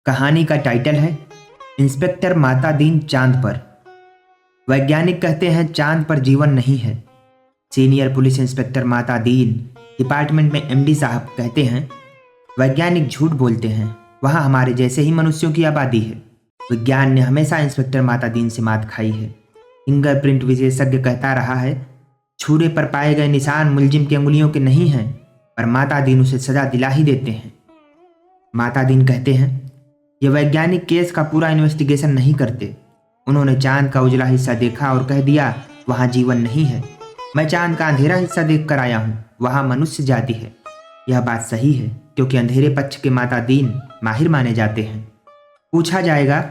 कहानी का टाइटल है इंस्पेक्टर माता दीन चांद पर। वैज्ञानिक कहते हैं चांद पर जीवन नहीं है। सीनियर पुलिस इंस्पेक्टर माता दीन डिपार्टमेंट में एमडी साहब कहते हैं वैज्ञानिक झूठ बोलते हैं, वहाँ हमारे जैसे ही मनुष्यों की आबादी है। विज्ञान ने हमेशा इंस्पेक्टर माता दीन से मात खाई है। फिंगरप्रिंट विशेषज्ञ कहता रहा है छुरे पर पाए गए निशान मुलजिम की अंगुलियों के नहीं हैं, पर माता दीन उसे सजा दिला ही देते हैं। माता दीन कहते हैं ये वैज्ञानिक केस का पूरा इन्वेस्टिगेशन नहीं करते। उन्होंने चांद का उजला हिस्सा देखा और कह दिया वहाँ जीवन नहीं है। मैं चांद का अंधेरा हिस्सा देख कर आया हूँ, वहाँ मनुष्य जाति है। यह बात सही है क्योंकि अंधेरे पक्ष के माता दीन माहिर माने जाते हैं। पूछा जाएगा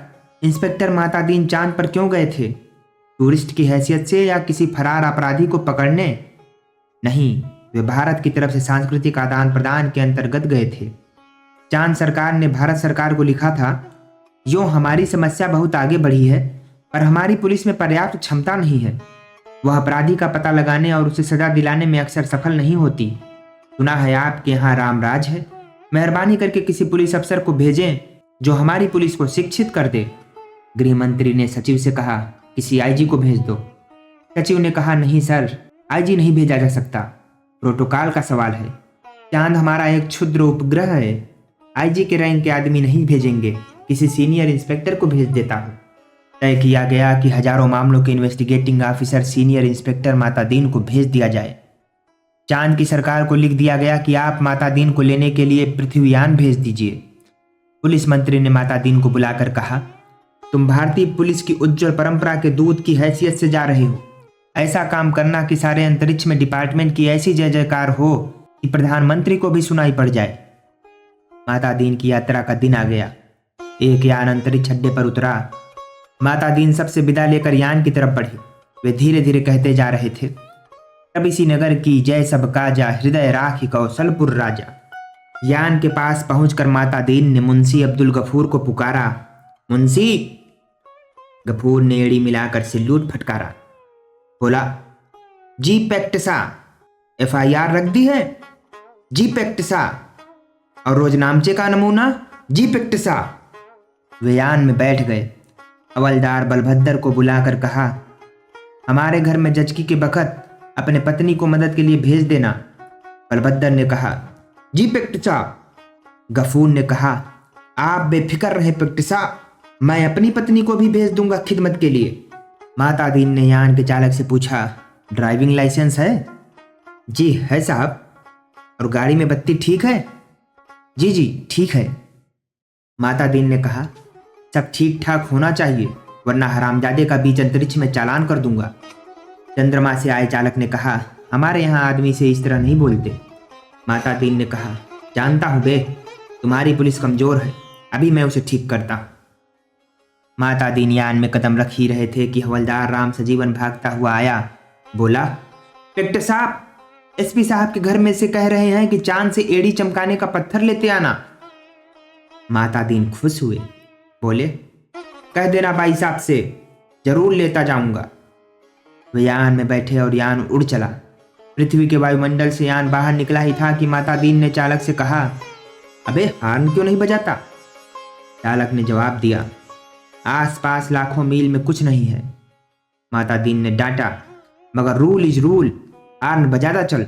इंस्पेक्टर माता दीन चांद पर क्यों गए थे? टूरिस्ट की हैसियत से या किसी फरार अपराधी को पकड़ने? नहीं, वे भारत की तरफ से सांस्कृतिक आदान प्रदान के अंतर्गत गए थे। चांद सरकार ने भारत सरकार को लिखा था यूँ हमारी समस्या बहुत आगे बढ़ी है, पर हमारी पुलिस में पर्याप्त क्षमता नहीं है। वह अपराधी का पता लगाने और उसे सजा दिलाने में अक्सर सफल नहीं होती। सुना है आपके यहाँ रामराज है, मेहरबानी करके किसी पुलिस अफसर को भेजें जो हमारी पुलिस को शिक्षित कर दे। गृह मंत्री ने सचिव से कहा किसी आईजी को भेज दो। सचिव ने कहा नहीं सर, आईजी नहीं भेजा जा सकता, प्रोटोकॉल का सवाल है। चांद हमारा एक क्षुद्र उपग्रह है, आईजी के रैंक के आदमी नहीं भेजेंगे, किसी सीनियर इंस्पेक्टर को भेज देता हूँ। तय किया गया कि हजारों मामलों के इन्वेस्टिगेटिंग ऑफिसर सीनियर इंस्पेक्टर माता दीन को भेज दिया जाए। चांद की सरकार को लिख दिया गया कि आप माता दीन को लेने के लिए पृथ्वीयान भेज दीजिए। पुलिस मंत्री ने माता दीन को बुलाकर कहा तुम भारतीय पुलिस की उज्जवल परंपरा के दूत की हैसियत से जा रहे हो। ऐसा काम करना कि सारे अंतरिक्ष में डिपार्टमेंट की ऐसी जय जयकार हो कि प्रधानमंत्री को भी सुनाई पड़ जाए। माता दीन की यात्रा का दिन आ गया। एक यान अंतरिक्ष अड्डे पर उतरा। माता दीन सबसे विदा लेकर यान की तरफ बढ़े। वे धीरे धीरे कहते जा रहे थे तब इसी नगर की जय सब काजा, हृदय राखी कौशलपुर राजा। यान के पास पहुंचकर माता दीन ने मुंशी अब्दुल गफूर को पुकारा। मुंशी! गफूर ने एड़ी मिलाकर सैल्यूट फटकारा। बोला जी पैक्टसा। FIR रख दी है? जी पैक्टसा। और रोजनामचे का नमूना? जी पैक्टसा। वे यान में बैठ गए। हवलदार बलभद्र को बुलाकर कहा हमारे घर में जचकी के बखत अपने पत्नी को मदद के लिए भेज देना। बलभद्र ने कहा जी पैक्टसा। गफूर ने कहा आप बेफिक्र रहे पैक्टसा, मैं अपनी पत्नी को भी भेज दूंगा खिदमत के लिए। माता दीन ने यान के चालक से पूछा ड्राइविंग लाइसेंस है? जी है साहब। और गाड़ी में बत्ती ठीक है? जी जी ठीक है। माता दीन ने कहा सब ठीक ठाक होना चाहिए वरना हरामजादे का बीच अंतरिक्ष में चालान कर दूंगा। चंद्रमा से आए चालक ने कहा हमारे यहाँ आदमी से इस तरह नहीं बोलते। माता दीन ने कहा जानता हूँ बे, तुम्हारी पुलिस कमजोर है, अभी मैं उसे ठीक करता हूँ। माता दीन यान में कदम रख ही रहे थे कि हवलदार राम सजीवन भागता हुआ आया। बोला इंस्पेक्टर साहब, SP साहब के घर में से कह रहे हैं कि चांद से एड़ी चमकाने का पत्थर लेते आना। माता दीन खुश हुए, बोले कह देना भाई साहब से, जरूर लेता जाऊंगा। वे यान में बैठे और यान उड़ चला। पृथ्वी के वायुमंडल से यान बाहर निकला ही था कि माता दीन ने चालक से कहा अबे हार्न क्यों नहीं बजाता? चालक ने जवाब दिया आसपास लाखों मील में कुछ नहीं है। माता दीन ने डांटा मगर रूल इज रूल, हार्न बजाता चल।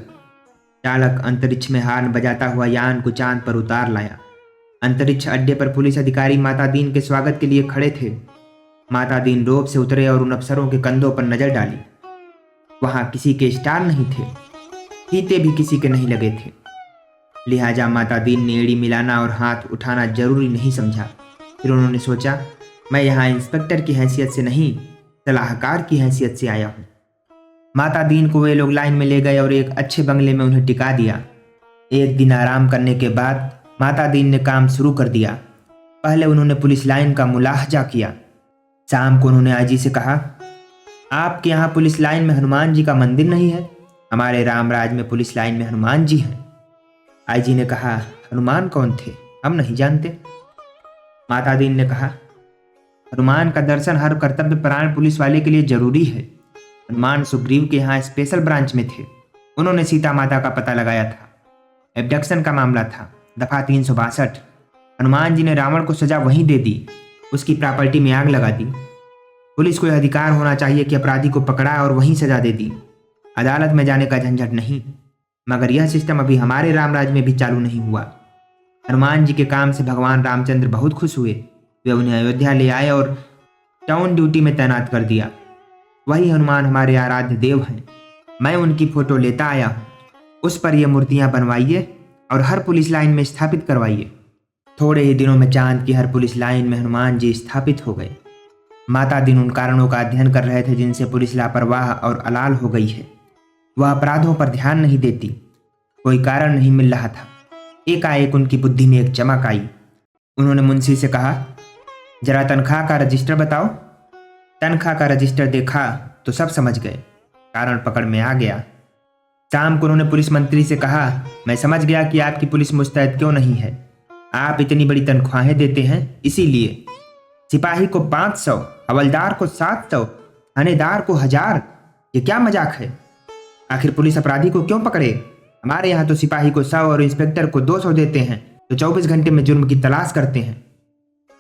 चालक अंतरिक्ष में हार्न बजाता हुआ यान को चांद पर उतार लाया। अंतरिक्ष अड्डे पर पुलिस अधिकारी माता दीन के स्वागत के लिए खड़े थे। माता दीन रोप से उतरे और उन अफसरों के कंधों पर नजर डाली। वहां किसी के स्टार नहीं थे, फीते भी किसी के नहीं लगे थे। लिहाजा माता दीन ने एड़ी मिलाना और हाथ उठाना जरूरी नहीं समझा। फिर उन्होंने सोचा मैं यहाँ इंस्पेक्टर की हैसियत से नहीं, सलाहकार की हैसियत से आया हूँ। माता दीन को वे लोग लाइन में ले गए और एक अच्छे बंगले में उन्हें टिका दिया। एक दिन आराम करने के बाद माता दीन ने काम शुरू कर दिया। पहले उन्होंने पुलिस लाइन का मुलाहजा किया। शाम को उन्होंने आईजी से कहा आपके यहाँ पुलिस लाइन में हनुमान जी का मंदिर नहीं है? हमारे रामराज में पुलिस लाइन में हनुमान जी हैं। आईजी ने कहा हनुमान कौन थे? हम नहीं जानते। माता दीन ने कहा हनुमान का दर्शन हर कर्तव्यपरायण पुलिस वाले के लिए जरूरी है। हनुमान सुग्रीव के यहाँ स्पेशल ब्रांच में थे। उन्होंने सीता माता का पता लगाया था। एब्डक्शन का मामला था, दफा 362। हनुमान जी ने रावण को सजा वहीं दे दी, उसकी प्रॉपर्टी में आग लगा दी। पुलिस को यह अधिकार होना चाहिए कि अपराधी को पकड़ा और वहीं सजा दे दी, अदालत में जाने का झंझट नहीं। मगर यह सिस्टम अभी हमारे रामराज में भी चालू नहीं हुआ। हनुमान जी के काम से भगवान रामचंद्र बहुत खुश हुए। वे उन्हें अयोध्या ले आए और टाउन ड्यूटी में तैनात कर दिया। वही हनुमान हमारे आराध्य देव हैं। मैं उनकी फोटो लेता आया हूँ। उस पर ये मूर्तियां बनवाइए और हर पुलिस लाइन में स्थापित करवाइए। थोड़े ही दिनों में चांद की हर पुलिस लाइन में हनुमान जी स्थापित हो गए। माता दीन उन कारणों का अध्ययन कर रहे थे जिनसे पुलिस लापरवाह और अलाल हो गई है। वह अपराधों पर ध्यान नहीं देती। कोई कारण नहीं मिल रहा था। एकाएक उनकी बुद्धि में एक चमक आई। उन्होंने मुंशी से कहा, जरा तनख्वाह का रजिस्टर बताओ। तनख्वाह का रजिस्टर देखा तो सब समझ गए। कारण पकड़ में आ गया। शाम को उन्होंने पुलिस मंत्री से कहा, मैं समझ गया कि आपकी पुलिस मुस्तैद क्यों नहीं है। आप इतनी बड़ी तनख्वाहें देते हैं, इसीलिए सिपाही को 500, हवलदार को 700, थानेदार को 1000। ये क्या मजाक है? आखिर पुलिस अपराधी को क्यों पकड़े? हमारे यहाँ तो सिपाही को 100 और इंस्पेक्टर को 200 देते हैं, तो 24 घंटे में जुर्म की तलाश करते हैं।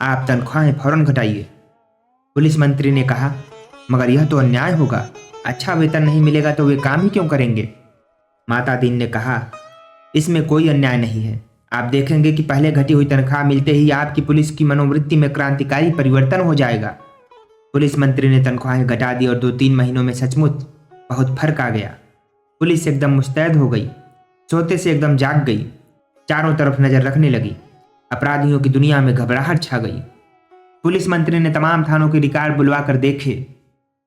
आप तनख्वाहें फौरन घटाइए। पुलिस मंत्री ने कहा, मगर यह तो अन्याय होगा। अच्छा वेतन नहीं मिलेगा तो वे काम ही क्यों करेंगे? माता दीन ने कहा, इसमें कोई अन्याय नहीं है। आप देखेंगे कि पहले घटी हुई तनख्वाह मिलते ही आपकी पुलिस की मनोवृत्ति में क्रांतिकारी परिवर्तन हो जाएगा। पुलिस मंत्री ने तनख्वाहें घटा दी और 2-3 महीनों में सचमुच बहुत फर्क आ गया। पुलिस एकदम मुस्तैद हो गई, सोते से एकदम जाग गई, चारों तरफ नजर रखने लगी। अपराधियों की दुनिया में घबराहट छा गई। पुलिस मंत्री ने तमाम थानों के रिकॉर्ड बुलवा कर देखे।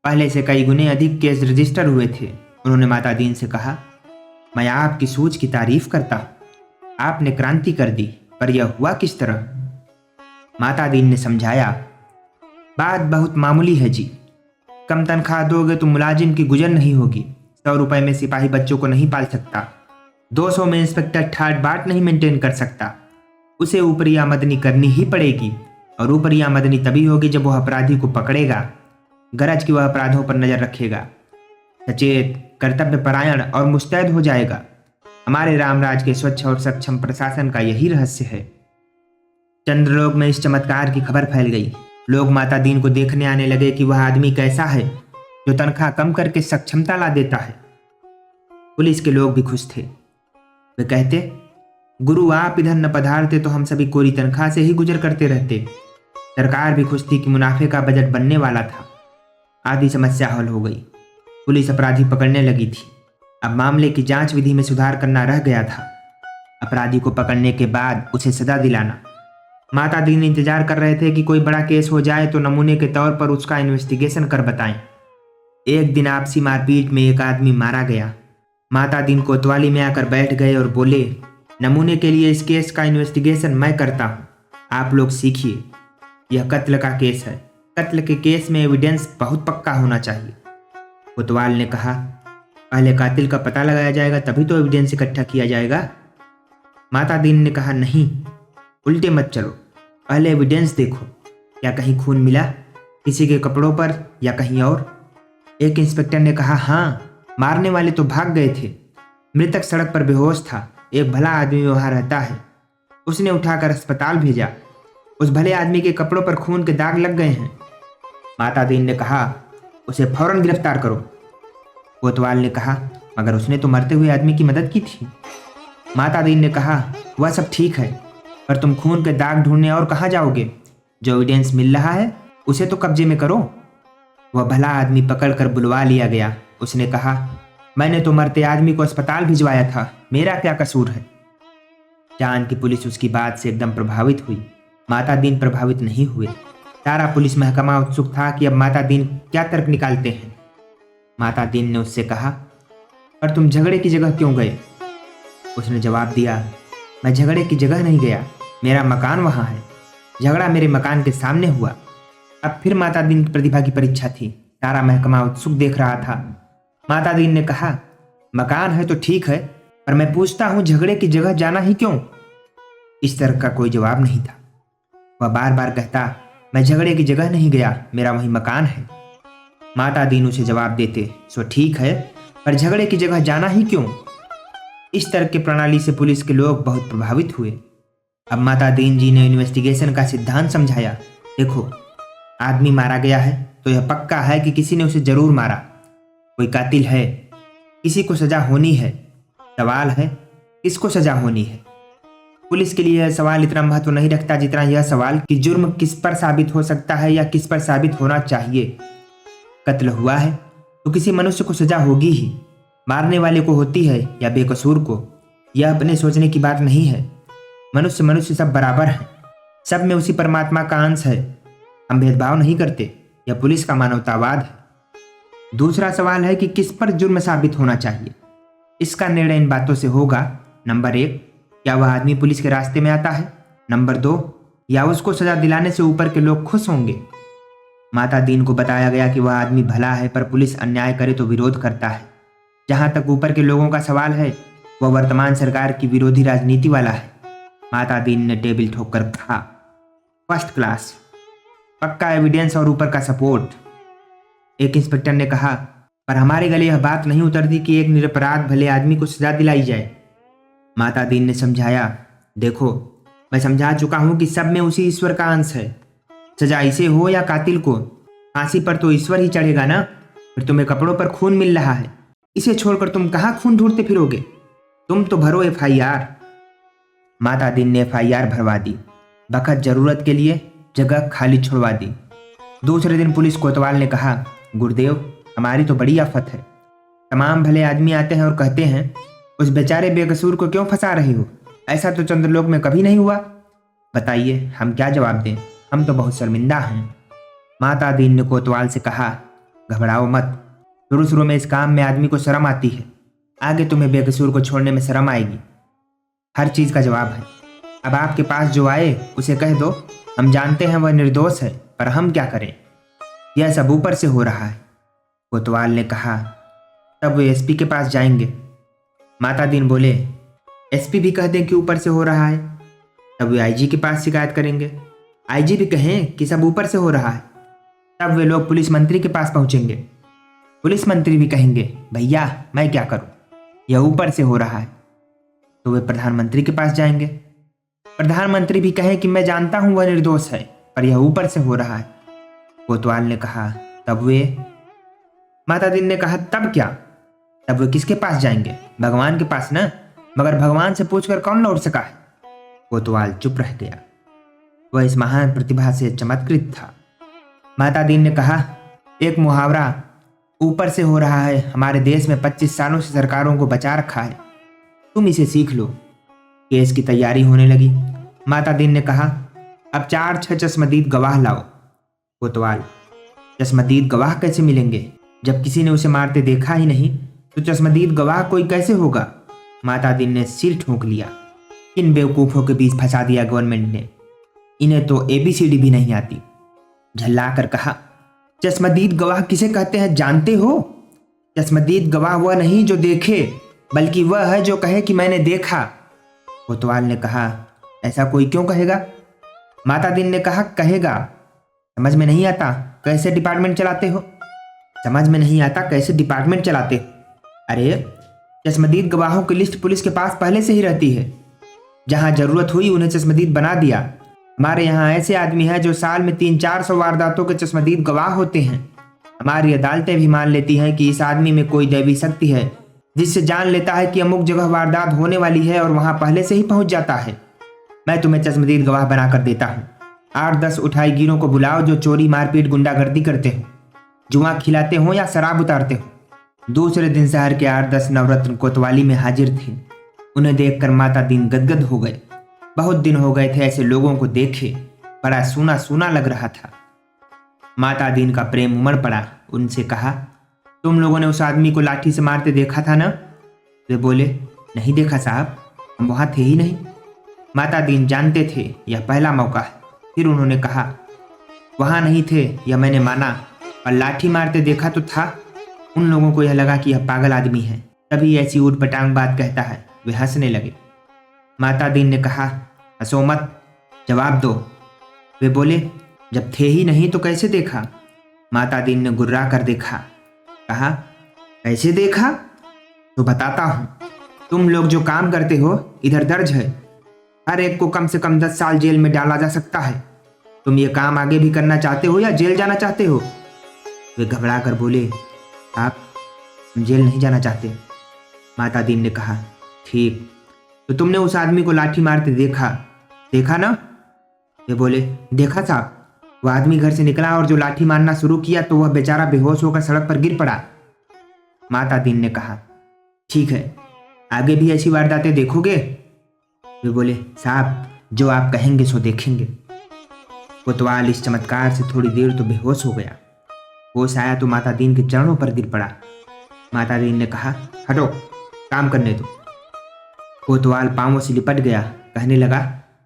पहले से कई गुने अधिक केस रजिस्टर हुए थे। उन्होंने माता दीन से कहा, मैं आपकी सोच की तारीफ करता हूं। आपने क्रांति कर दी, पर यह हुआ किस तरह? माता दीन ने समझाया, बात बहुत मामूली है जी। कम तनख्वाह दोगे तो मुलाजिम की गुजर नहीं होगी। 100 रुपए में सिपाही बच्चों को नहीं पाल सकता। 200 में इंस्पेक्टर ठाट बाट नहीं मेंटेन कर सकता। उसे ऊपरी आमदनी करनी ही पड़ेगी, और ऊपरी आमदनी तभी होगी जब वह अपराधी को पकड़ेगा, गरज की वह अपराधों पर नजर रखेगा, सचेत, कर्तव्य परायण और मुस्तैद हो जाएगा। हमारे रामराज के स्वच्छ और सक्षम प्रशासन का यही रहस्य है। चंद्रलोक में इस चमत्कार की खबर फैल गई। लोग माता दीन को देखने आने लगे कि वह आदमी कैसा है जो तनख्वाह कम करके सक्षमता ला देता है। पुलिस के लोग भी खुश थे। वे कहते, गुरु आप इधर न पधारते तो हम सभी कोरी तनख्वाह से ही गुजर करते रहते। सरकार भी खुश थी कि मुनाफे का बजट बनने वाला था। आधी समस्या हल हो गई। पुलिस अपराधी पकड़ने लगी थी। अब मामले की जांच विधि में सुधार करना रह गया था। अपराधी को पकड़ने के बाद उसे सजा दिलाना। माता दीन इंतजार कर रहे थे कि कोई बड़ा केस हो जाए तो नमूने के तौर पर उसका इन्वेस्टिगेशन कर बताएं। एक दिन आपसी मारपीट में एक आदमी मारा गया। माता दीन कोतवाली में आकर बैठ गए और बोले, नमूने के लिए इस केस का इन्वेस्टिगेशन मैं करता हूँ, आप लोग सीखिए। यह कत्ल का केस है। कत्ल के केस में एविडेंस बहुत पक्का होना चाहिए। कोतवाल ने कहा, पहले कातिल का पता लगाया जाएगा, तभी तो एविडेंस इकट्ठा किया जाएगा। माता दीन ने कहा, नहीं, उल्टे मत चलो, पहले एविडेंस देखो। क्या कहीं खून मिला, किसी के कपड़ों पर या कहीं और? एक इंस्पेक्टर ने कहा, हाँ, मारने वाले तो भाग गए थे। मृतक सड़क पर बेहोश था। एक भला आदमी वहां रहता है, उसने उठाकर अस्पताल भेजा। उस भले आदमी के कपड़ों पर खून के दाग लग गए हैं। माता दीन ने कहा, उसे फौरन गिरफ्तार करो। कोतवाल ने कहा, मगर उसने तो मरते हुए आदमी की मदद की थी। माता दीन ने कहा, वह सब ठीक है, पर तुम खून के दाग ढूंढने और कहाँ जाओगे? जो एविडेंस मिल रहा है उसे तो कब्जे में करो। वह भला आदमी पकड़कर बुलवा लिया गया। उसने कहा, मैंने तो मरते आदमी को अस्पताल भिजवाया था, मेरा क्या कसूर है? चांद की पुलिस उसकी बात से एकदम प्रभावित हुई। माता दीन प्रभावित नहीं हुए। सारा पुलिस महकमा उत्सुक था कि अब माता दीन क्या तर्क निकालते हैं। माता दीन ने उससे कहा, पर तुम झगड़े की जगह क्यों गए? उसने जवाब दिया, मैं झगड़े की जगह नहीं गया, मेरा मकान वहां है। झगड़ा मेरे मकान के सामने हुआ। अब फिर माता दीन की प्रतिभा की परीक्षा थी। सारा महकमा उत्सुक देख रहा था। माता दीन ने कहा, मकान है तो ठीक है, पर मैं पूछता हूं झगड़े की जगह जाना ही क्यों? इस तरह का कोई जवाब नहीं था। वह बार बार कहता, मैं झगड़े की जगह नहीं गया, मेरा वही मकान है। माता दीन उसे जवाब देते, सो ठीक है, पर झगड़े की जगह जाना ही क्यों? इस तरह की प्रणाली से पुलिस के लोग बहुत प्रभावित हुए। अब माता दीन जी ने इन्वेस्टिगेशन का सिद्धांत समझाया। देखो, आदमी मारा गया है तो यह पक्का है कि किसी ने उसे जरूर मारा। कोई कातिल है, किसी को सजा होनी है। सवाल है किसको सजा होनी है। पुलिस के लिए यह सवाल इतना महत्व नहीं रखता जितना यह सवाल कि जुर्म किस पर साबित हो सकता है या किस पर साबित होना चाहिए। कत्ल हुआ है तो किसी मनुष्य को सजा होगी ही, मारने वाले को होती है या बेकसूर को। यह अपने सोचने की बात नहीं है। मनुष्य मनुष्य सब बराबर हैं, सब में उसी परमात्मा का अंश है। हम भेदभाव नहीं करते, यह पुलिस का मानवतावाद है। दूसरा सवाल है कि किस पर जुर्म साबित होना चाहिए। इसका निर्णय इन बातों से होगा। नंबर 1, क्या वह आदमी पुलिस के रास्ते में आता है। नंबर 2, या उसको सजा दिलाने से ऊपर के लोग खुश होंगे। माता दीन को बताया गया कि वह आदमी भला है, पर पुलिस अन्याय करे तो विरोध करता है। जहां तक ऊपर के लोगों का सवाल है, वह वर्तमान सरकार की विरोधी राजनीति वाला है। माता दीन ने टेबल ठोककर कहा, फर्स्ट क्लास, पक्का एविडेंस और ऊपर का सपोर्ट। एक इंस्पेक्टर ने कहा, पर हमारे गले यह बात नहीं उतरती कि एक निरपराध भले आदमी को सजा दिलाई जाए। माता दीन ने समझाया, देखो, मैं समझा चुका हूं कि सब में उसी ईश्वर का अंश है। सजा इसे हो या कातिल को, फांसी पर तो ईश्वर ही चढ़ेगा ना। फिर तुम्हें कपड़ों पर खून मिल रहा है, इसे छोड़कर तुम कहां खून ढूंढते फिरोगे। तुम तो भरो FIR। माता दीन ने FIR भरवा दी। बखत जरूरत के लिए जगह खाली छुड़वा दी। दूसरे दिन पुलिस कोतवाल ने कहा, गुरुदेव, हमारी तो बड़ी आफत है। तमाम भले आदमी आते हैं और कहते हैं, उस बेचारे बेकसूर को क्यों फंसा रहे हो। ऐसा तो चंद्रलोक में कभी नहीं हुआ। बताइए, हम क्या जवाब दें। हम तो बहुत शर्मिंदा हैं। माता दीन ने कोतवाल से कहा, घबराओ मत। शुरू शुरू में इस काम में आदमी को शर्म आती है, आगे तुम्हें बेकसूर को छोड़ने में शर्म आएगी। हर चीज का जवाब है। अब आपके पास जो आए उसे कह दो, हम जानते हैं वह निर्दोष है, पर हम क्या करें। यह सब ऊपर से हो रहा है। कोतवाल ने कहा, तब वे SP के पास जाएंगे। माता दीन बोले, SP भी कह दें कि ऊपर से हो रहा है, तब वे IG के पास शिकायत करेंगे। IG भी कहें कि सब ऊपर से हो रहा है, तब वे लोग पुलिस मंत्री के पास पहुंचेंगे। पुलिस मंत्री भी कहेंगे, भैया मैं क्या करूं, यह ऊपर से हो रहा है, तो वे प्रधानमंत्री के पास जाएंगे। प्रधानमंत्री भी कहें कि मैं जानता हूं वह निर्दोष है, पर यह ऊपर से हो रहा है। कोतवाल ने कहा, तब वे। माता दीन ने कहा, तब क्या। तब वे किसके पास जाएंगे, भगवान के पास ना। मगर भगवान से पूछकर कौन लौट सका है। कोतवाल चुप रह गया। वह इस महान प्रतिभा से चमत्कृत था। माता दीन ने कहा, एक मुहावरा ऊपर से हो रहा है हमारे देश में 25 सालों से सरकारों को बचा रखा है, तुम इसे सीख लो। केस की तैयारी होने लगी। माता दीन ने कहा, अब 4-6 चश्मदीद गवाह लाओ। कोतवाल, चश्मदीद गवाह कैसे मिलेंगे, जब किसी ने उसे मारते देखा ही नहीं, तो चश्मदीद गवाह कोई कैसे होगा। माता दीन ने सिर ठोंक लिया। इन बेवकूफों के बीच फंसा दिया गवर्नमेंट ने, इन्हें तो ABCD भी नहीं आती। झल्ला कर कहा, चश्मदीद गवाह किसे कहते हैं जानते हो। चश्मदीद गवाह वह नहीं जो देखे, बल्कि वह है जो कहे कि मैंने देखा। कोतवाल ने कहा, ऐसा कोई क्यों कहेगा। माता दीन ने कहा, कहेगा। समझ में नहीं आता कैसे डिपार्टमेंट चलाते हो। समझ में नहीं आता कैसे डिपार्टमेंट चलाते हो। अरे, चश्मदीद गवाहों की लिस्ट पुलिस के पास पहले से ही रहती है। जहां जरूरत हुई उन्हें चश्मदीद बना दिया। हमारे यहाँ ऐसे आदमी हैं जो साल में 300-400 वारदातों के चश्मदीद गवाह होते हैं। हमारी अदालतें भी मान लेती हैं कि इस आदमी में कोई दैवी शक्ति है, जिससे जान लेता है कि अमुक जगह वारदात होने वाली है और वहां पहले से ही पहुंच जाता है। मैं तुम्हें चश्मदीद गवाह बनाकर देता हूँ। 8-10 उठाईगीरों को बुलाओ जो चोरी, मारपीट, गुंडागर्दी करते हो, जुआ खिलाते हो या शराब उतारते हो। दूसरे दिन शहर के 8-10 नवरत्न कोतवाली में हाजिर थे। उन्हें देखकर माता दीन गदगद हो गए। बहुत दिन हो गए थे ऐसे लोगों को देखे, बड़ा सूना सूना लग रहा था। माता दीन का प्रेम उमड़ पड़ा। उनसे कहा, तुम लोगों ने उस आदमी को लाठी से मारते देखा था ना। वे बोले, नहीं देखा साहब, हम वहां थे ही नहीं। माता दीन जानते थे यह पहला मौका है। फिर उन्होंने कहा, वहां नहीं थे यह मैंने माना, पर लाठी मारते देखा तो था। उन लोगों को यह लगा कि यह पागल आदमी है, तभी ऐसी ऊट पटांग बात कहता है। वे हंसने लगे। माता दीन ने कहा, हंसो मत, जवाब दो। वे बोले, जब थे ही नहीं तो कैसे देखा। माता दीन ने गुर्रा कर देखा। कहा, कैसे देखा, तो बताता हूं। तुम लोग जो काम करते हो इधर दर्ज है। हर एक को कम से कम 10 साल जेल में डाला जा सकता है। तुम ये काम आगे भी करना चाहते हो या जेल जाना चाहते हो? वे घबरा कर बोले, आप, हम जेल नहीं जाना चाहते। माता दीन ने कहा, ठीक, तो तुमने उस आदमी को लाठी मारते देखा ना? वे बोले, देखा साहब। वह आदमी घर से निकला और जो लाठी मारना शुरू किया तो वह बेचारा बेहोश होकर सड़क पर गिर पड़ा। माता दीन ने कहा, ठीक है, आगे भी ऐसी वारदातें देखोगे? वे बोले, साहब, जो आप कहेंगे सो देखेंगे। कोतवाल इस चमत्कार से थोड़ी देर तो बेहोश हो गया। होश आया तो माता दीन के चरणों पर गिर पड़ा। माता दीन ने कहा, हटो, काम करने दो। कोतवाल पांवों से लिपट गया, कहने लगा,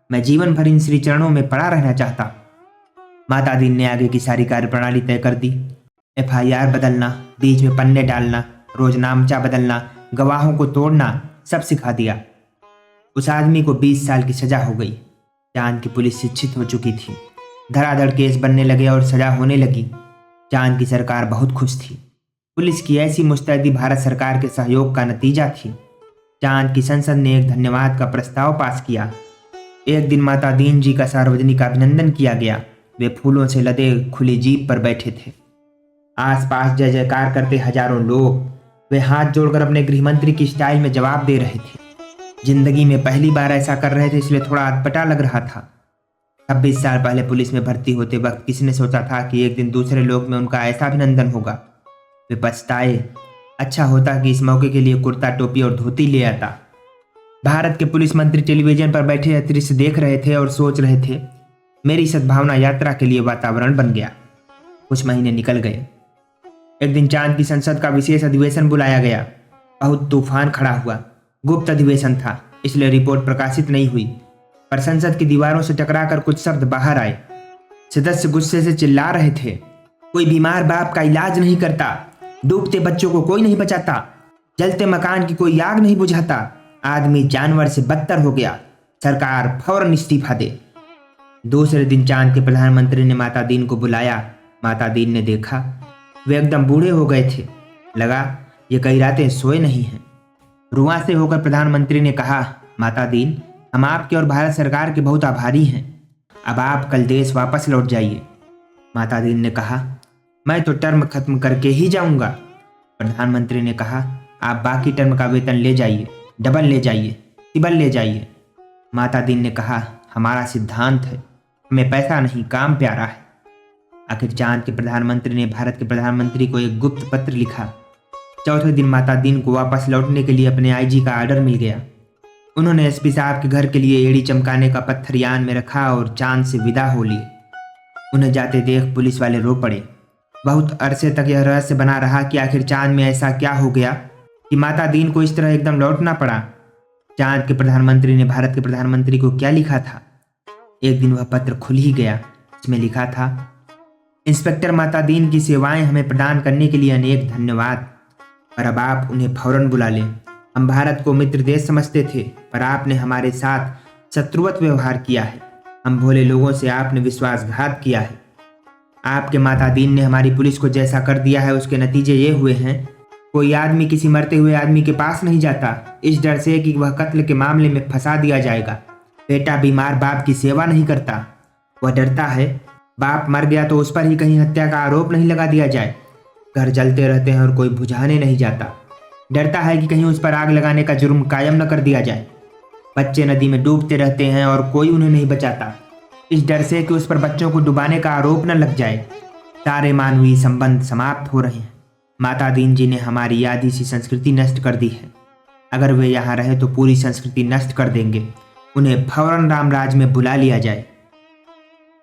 मैं जीवन भर इन श्री चरणों में पड़ा रहना चाहता। माता दीन ने आगे की सारी कार्यप्रणाली तय कर दी। FIR बदलना, बीच में पन्ने डालना, रोज नामचा बदलना, गवाहों को तोड़ना, सब सिखा दिया। उस आदमी को 20 साल की सजा हो गई। चांद की पुलिस शिक्षित हो चुकी थी। धड़ाधड़ केस बनने लगे और सजा होने लगी। चांद की सरकार बहुत खुश थी। पुलिस की ऐसी मुस्तैदी भारत सरकार के सहयोग का नतीजा थी। चांद की संसद ने एक धन्यवाद का प्रस्ताव पास किया। एक दिन माता दीन जी का सार्वजनिक अभिनंदन किया गया। वे फूलों से लदे खुली जीप पर बैठे थे। आसपास जय जयकार करते हजारों लोग। वे हाथ जोड़कर अपने गृहमंत्री की स्टाइल में जवाब दे रहे थे। जिंदगी में पहली बार ऐसा कर रहे थे, इसलिए थोड़ा अटपटा लग रहा था। 26 साल पहले पुलिस में भर्ती होते वक्त किसी ने सोचा था कि एक दिन दूसरे लोक में उनका ऐसा अभिनंदन होगा। वे पछताए। अच्छा होता कि इस मौके के लिए कुर्ता, टोपी और धोती ले आता। भारत के पुलिस मंत्री टेलीविजन पर बैठे यह दृश्य देख रहे थे और सोच रहे थे, मेरी सद्भावना यात्रा के लिए वातावरण बन गया। कुछ महीने निकल गए। एक दिन चांद की संसद का विशेष अधिवेशन बुलाया गया। बहुत तूफान खड़ा हुआ। गुप्त अधिवेशन था, इसलिए रिपोर्ट प्रकाशित नहीं हुई, पर संसद की दीवारों से टकराकर कुछ शब्द बाहर आए। सदस्य गुस्से से चिल्ला रहे थे, कोई बीमार बाप का इलाज नहीं करता, डूबते बच्चों को कोई नहीं बचाता, जलते मकान की कोई आग नहीं बुझाता, आदमी जानवर से बदतर हो गया, सरकार फौरन इस्तीफा दे। दूसरे दिन चांद के प्रधानमंत्री ने माता दीन को बुलाया। माता दीन ने देखा, वे एकदम बूढ़े हो गए थे। लगा ये कई रातें सोए नहीं हैं। रुआं से होकर प्रधानमंत्री ने कहा, माता दीन, हम आपके और भारत सरकार के बहुत आभारी हैं। अब आप कल देश वापस लौट जाइए। माता दीन ने कहा, मैं तो टर्म खत्म करके ही जाऊंगा। प्रधानमंत्री ने कहा, आप बाकी टर्म का वेतन ले जाइए, डबल ले जाइए, टिबल ले जाइए। माता दीन ने कहा, हमारा सिद्धांत है, हमें पैसा नहीं, काम प्यारा है। आखिर चांद के प्रधानमंत्री ने भारत के प्रधानमंत्री को एक गुप्त पत्र लिखा। चौथे दिन माता दीन को वापस लौटने के लिए अपने IG का ऑर्डर मिल गया। उन्होंने SP साहब के घर के लिए एड़ी चमकाने का पत्थर यान में रखा और चांद से विदा हो लिए। उन्हें जाते देख पुलिस वाले रो पड़े। बहुत अरसे तक यह रहस्य बना रहा कि आखिर चांद में ऐसा क्या हो गया कि माता दीन को इस तरह एकदम लौटना पड़ा। चांद के प्रधानमंत्री ने भारत के प्रधानमंत्री को क्या लिखा था? एक दिन वह पत्र खुल ही गया। इसमें लिखा था, इंस्पेक्टर माता दीन की सेवाएं हमें प्रदान करने के लिए अनेक धन्यवाद, पर अब आप उन्हें फौरन बुला लें। हम भारत को मित्र देश समझते थे, पर आपने हमारे साथ शत्रुवत व्यवहार किया है। हम भोले लोगों से आपने विश्वासघात किया है। आपके माता दीन ने हमारी पुलिस को जैसा कर दिया है, उसके नतीजे ये हुए हैं, कोई आदमी किसी मरते हुए आदमी के पास नहीं जाता, इस डर से कि वह कत्ल के मामले में फंसा दिया जाएगा। बेटा बीमार बाप की सेवा नहीं करता, वह डरता है बाप मर गया तो उस पर ही कहीं हत्या का आरोप नहीं लगा दिया जाए। घर जलते रहते हैं और कोई बुझाने नहीं जाता। डरता है कि कहीं उस पर आग लगाने का जुर्म कायम न कर दिया जाए। बच्चे नदी में डूबते रहते हैं और कोई उन्हें नहीं बचाता, इस डर से कि उस पर बच्चों को डुबाने का आरोप न लग जाए। सारे मानवीय संबंध समाप्त हो रहे हैं। माता दीन जी ने हमारी आधी सी संस्कृति नष्ट कर दी है। अगर वे यहाँ रहे तो पूरी संस्कृति नष्ट कर देंगे। उन्हें फौरन रामराज में बुला लिया जाए।